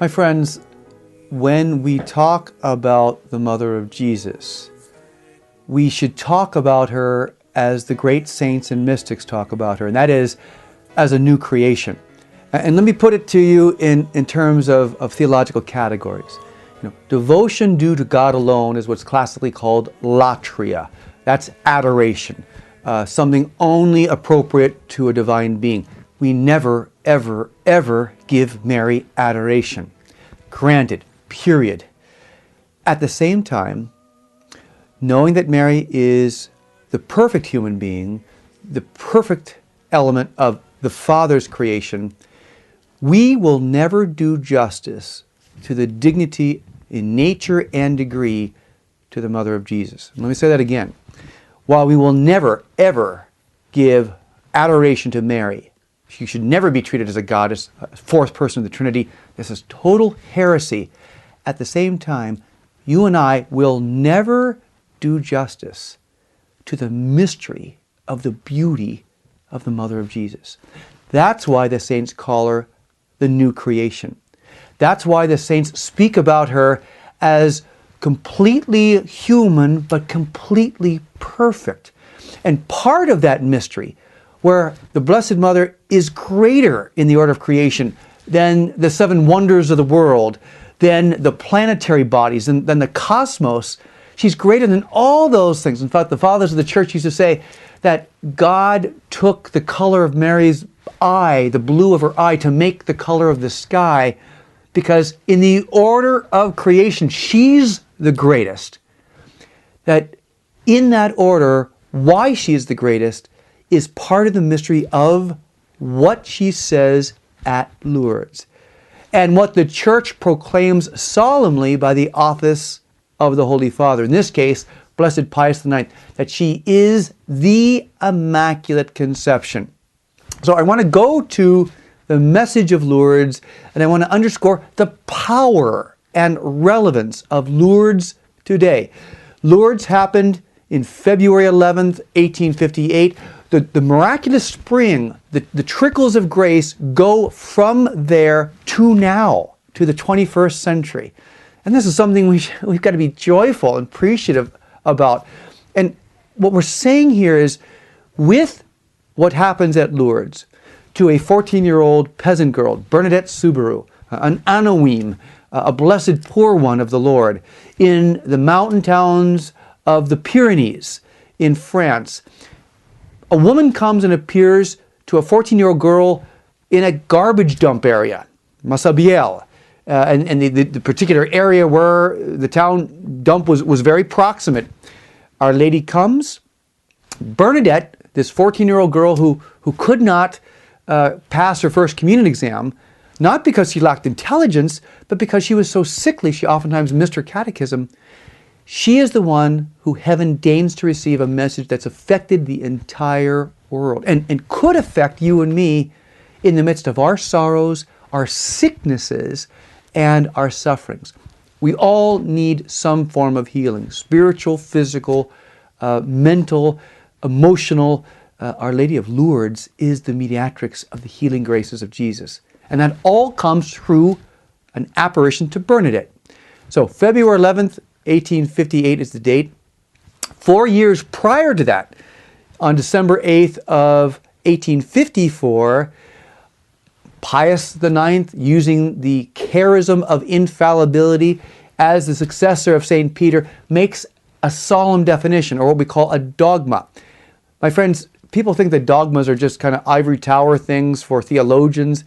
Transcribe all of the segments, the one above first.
My friends, when we talk about the Mother of Jesus, we should talk about her as the great saints and mystics talk about her, and that is as a new creation. And let me put it to you in terms of theological categories. Devotion due to God alone is what's classically called Latria. That's adoration, something only appropriate to a divine being. We never, ever, ever give Mary adoration. Granted, period. At the same time, knowing that Mary is the perfect human being, the perfect element of the Father's creation, we will never do justice to the dignity in nature and degree to the Mother of Jesus. Let me say that again. While we will never, ever give adoration to Mary, she should never be treated as a goddess, a fourth person of the Trinity. This is total heresy. At the same time, you and I will never do justice to the mystery of the beauty of the Mother of Jesus. That's why the saints call her the new creation. That's why the saints speak about her as completely human but completely perfect. And part of that mystery, where the Blessed Mother is greater in the order of creation than the seven wonders of the world, than the planetary bodies, than the cosmos. She's greater than all those things. In fact, the fathers of the church used to say that God took the color of Mary's eye, the blue of her eye, to make the color of the sky, because in the order of creation, she's the greatest. That in that order, why she is the greatest is part of the mystery of what she says at Lourdes, and what the Church proclaims solemnly by the office of the Holy Father. In this case, Blessed Pius IX, that she is the Immaculate Conception. So I want to go to the message of Lourdes, and I want to underscore the power and relevance of Lourdes today. Lourdes happened in February 11th, 1858. The miraculous spring, the trickles of grace go from there to now, to the 21st century. And this is something we've got to be joyful and appreciative about. And what we're saying here is, with what happens at Lourdes to a 14-year-old peasant girl, Bernadette Subaru, an Anoim, a blessed poor one of the Lord, in the mountain towns of the Pyrenees in France, a woman comes and appears to a 14-year-old girl in a garbage dump area, Massabielle, and the particular area where the town dump was very proximate. Our Lady comes. Bernadette, this 14-year-old girl who could not pass her first communion exam, not because she lacked intelligence, but because she was so sickly she oftentimes missed her catechism. She is the one who heaven deigns to receive a message that's affected the entire world and could affect you and me in the midst of our sorrows, our sicknesses, and our sufferings. We all need some form of healing, spiritual, physical, mental, emotional. Our Lady of Lourdes is the mediatrix of the healing graces of Jesus. And that all comes through an apparition to Bernadette. So February 11th, 1858 is the date. 4 years prior to that, on December 8th of 1854, Pius IX, using the charism of infallibility as the successor of St. Peter, makes a solemn definition, or what we call a dogma. My friends, people think that dogmas are just kind of ivory tower things for theologians.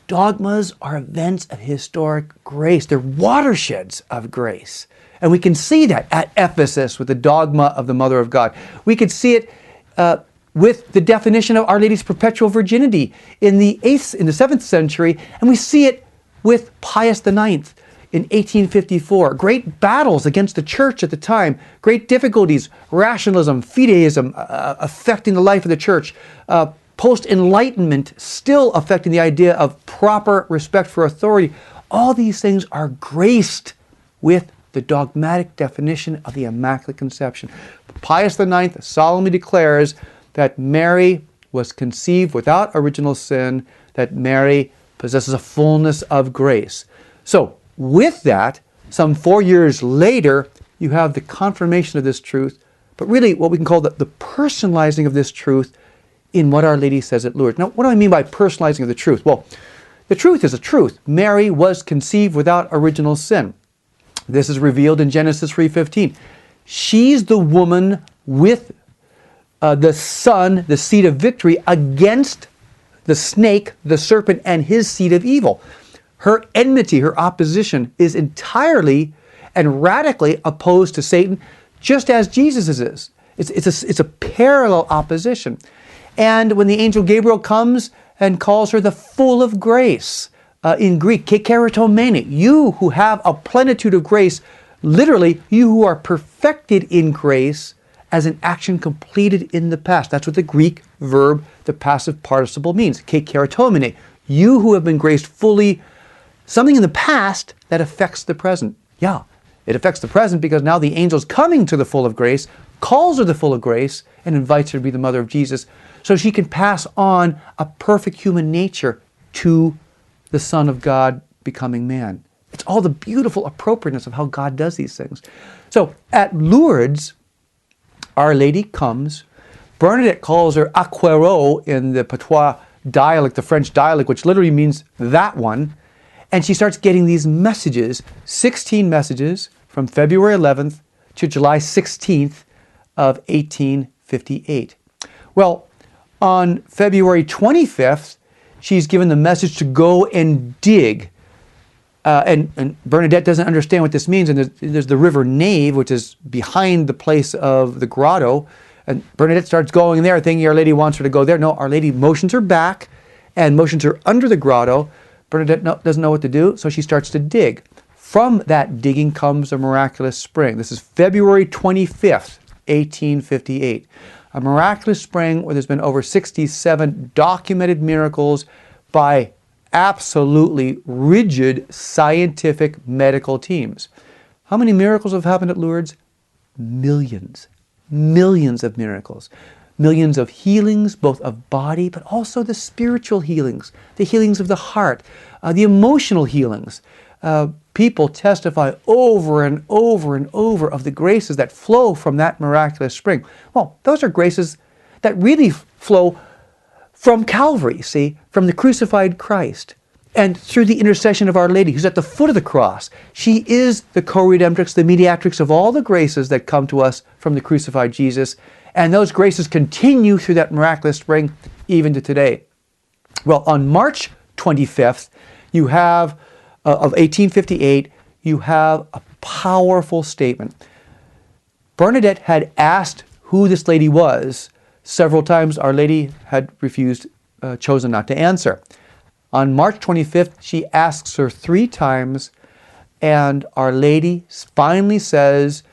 Dogmas are events of historic grace. They're watersheds of grace. And we can see that at Ephesus with the dogma of the Mother of God. We could see it with the definition of Our Lady's perpetual virginity in the 7th century, and we see it with Pius IX in 1854. Great battles against the Church at the time, great difficulties, rationalism, fideism affecting the life of the Church, post-Enlightenment still affecting the idea of proper respect for authority. All these things are graced with the dogmatic definition of the Immaculate Conception. Pius IX solemnly declares that Mary was conceived without original sin, that Mary possesses a fullness of grace. So with that, some 4 years later, you have the confirmation of this truth, but really what we can call the personalizing of this truth in what Our Lady says at Lourdes. Now, what do I mean by personalizing of the truth? Well, the truth is a truth. Mary was conceived without original sin. This is revealed in Genesis 3:15. She's the woman with the Son, the seed of victory, against the snake, the serpent, and his seed of evil. Her enmity, her opposition, is entirely and radically opposed to Satan, just as Jesus is. It's a parallel opposition. And when the angel Gabriel comes and calls her the full of grace, in Greek, ke keratomene, you who have a plenitude of grace, literally, you who are perfected in grace as an action completed in the past. That's what the Greek verb, the passive participle means, ke keratomene. You who have been graced fully, something in the past that affects the present. Yeah, it affects the present because now the angel's coming to the full of grace, calls her the full of grace, and invites her to be the mother of Jesus, so she can pass on a perfect human nature to the Son of God becoming man. It's all the beautiful appropriateness of how God does these things. So at Lourdes, Our Lady comes. Bernadette calls her Aquero in the Patois dialect, the French dialect, which literally means that one. And she starts getting these messages, 16 messages from February 11th to July 16th of 1858. Well, on February 25th, she's given the message to go and dig. And Bernadette doesn't understand what this means. And there's the river Nave, which is behind the place of the grotto. And Bernadette starts going there, thinking Our Lady wants her to go there. No, Our Lady motions her back and motions her under the grotto. Bernadette doesn't know what to do, so she starts to dig. From that digging comes a miraculous spring. This is February 25th, 1858. A miraculous spring where there's been over 67 documented miracles by absolutely rigid scientific medical teams. How many miracles have happened at Lourdes? Millions. Millions of miracles. Millions of healings, both of body, but also the spiritual healings, the healings of the heart, the emotional healings. People testify over and over and over of the graces that flow from that miraculous spring. Well, those are graces that really flow from Calvary, see, from the crucified Christ, and through the intercession of Our Lady, who's at the foot of the cross. She is the co-redemptrix, the mediatrix of all the graces that come to us from the crucified Jesus, and those graces continue through that miraculous spring even to today. Well, on March 25th, you have of 1858, you have a powerful statement. Bernadette had asked who this lady was several times. Our Lady had refused, chosen not to answer. On March 25th, she asks her 3 times, and Our Lady finally says,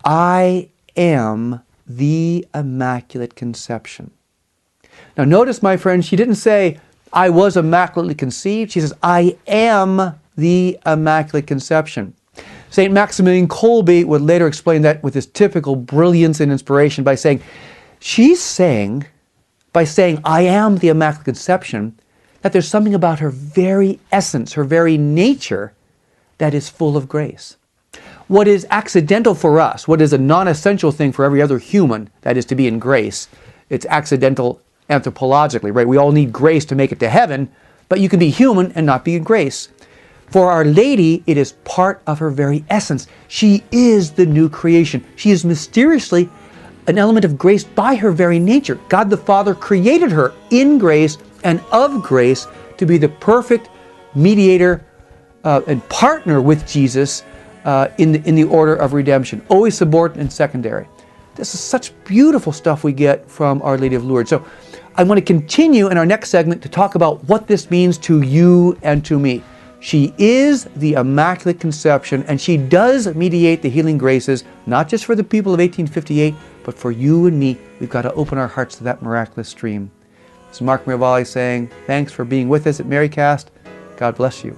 I am the Immaculate Conception. Now notice, my friends, she didn't say, I was immaculately conceived. She says, I am the Immaculate Conception. St. Maximilian Kolbe would later explain that with his typical brilliance and inspiration by saying, she's saying, by saying, I am the Immaculate Conception, that there's something about her very essence, her very nature, that is full of grace. What is accidental for us, what is a non-essential thing for every other human, that is to be in grace, it's accidental anthropologically, right? We all need grace to make it to heaven, but you can be human and not be in grace. For Our Lady, it is part of her very essence. She is the new creation. She is mysteriously an element of grace by her very nature. God the Father created her in grace and of grace to be the perfect mediator and partner with Jesus in the order of redemption, always subordinate and secondary. This is such beautiful stuff we get from Our Lady of Lourdes. So I want to continue in our next segment to talk about what this means to you and to me. She is the Immaculate Conception, and she does mediate the healing graces, not just for the people of 1858, but for you and me. We've got to open our hearts to that miraculous stream. This is Mark Miravalle saying, thanks for being with us at Marycast. God bless you.